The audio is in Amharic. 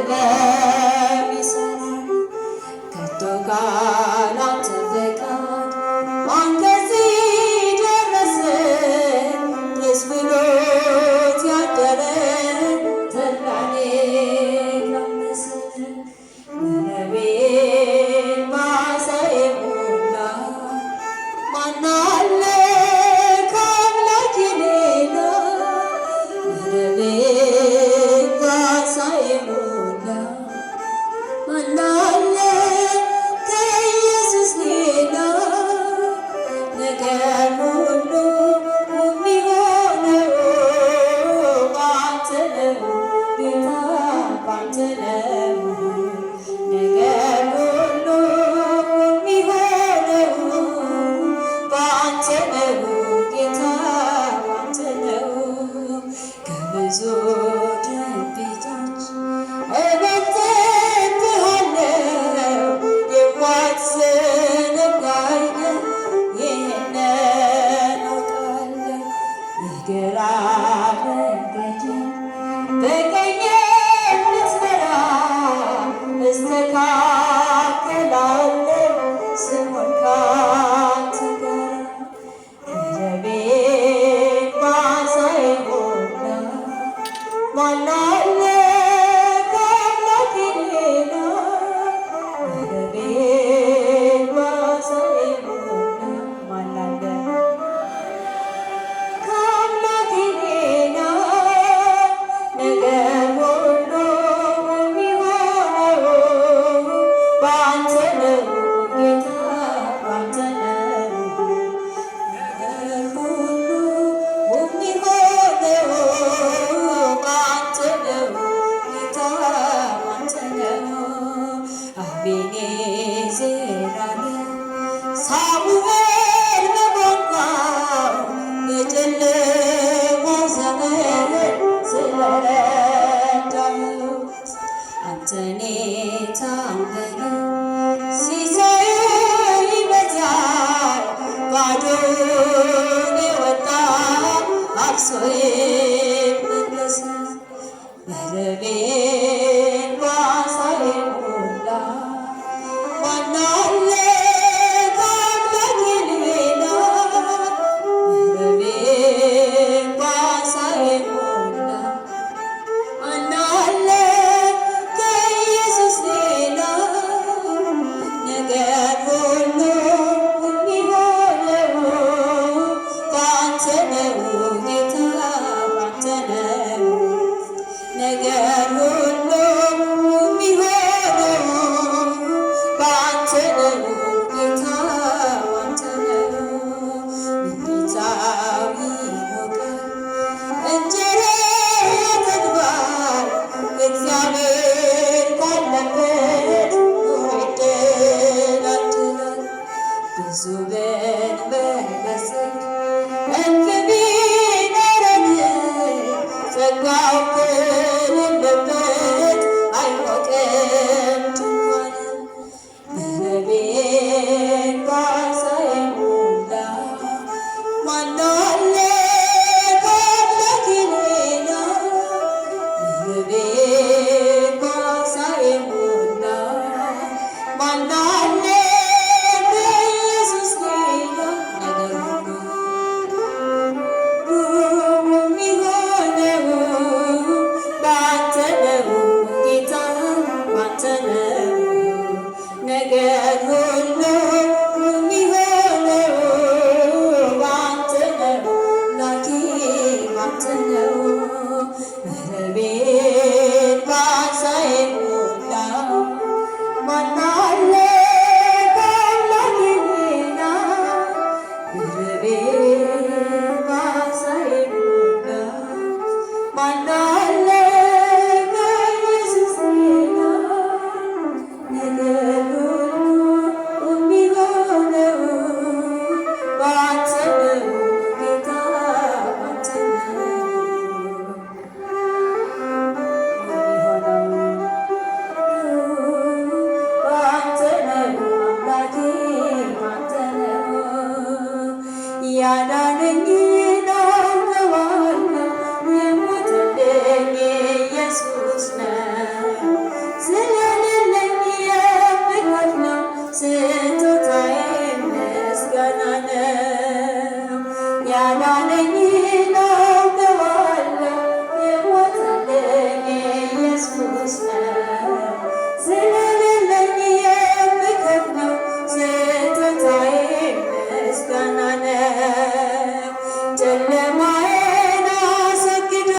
ለሚሰራ ከቶ ካላንተ ፈቃድ ማን ከዚህ ደረሰ? ደስ ብሎት ያደረ ተድላኔ ቀመሰ። መረቤን በዓሣዬ ሞላ ማን አለ ከአምላኬ ሌላ? መረቤን በዓሣዬ ሞላ ማን አለ ከኢየሱስ ሌላ? ነገር ሁሉ የሚሆነው ባንተ ነው ጌታ ባንተ ነው። ነገር ሁሉ የሚሆነው ባንተ ነው ጌታ ባንተ ነው። ከብዙ ደም በታች እበልጥብሃለሁ የማትዘነጋኝ ይህንን አውቃለሁ። የግራ መንገዴን በቀኝ ልትመራ እስተካከላለሁ ስሆን ካንተ ጋር። መረቤን በዓሣዬ ሞላ ማን አለ ከአምላኬ ሌላ? መረቤን በዓሣዬ ሞላ ማን አለ ከአምላኬ ሌላ? ነገር ሁሉ የሚሆነው ባንተ ነው ጌታ ባንተ ነው። ነገር ሁሉ የሚሆነው ባንተ ነው ጌታ ባንተ ነው። አቤኔዘር አለ ሳሙኤል በሞላው በጨለማው ዘመን ስለረዳሁት አንተን የታመነ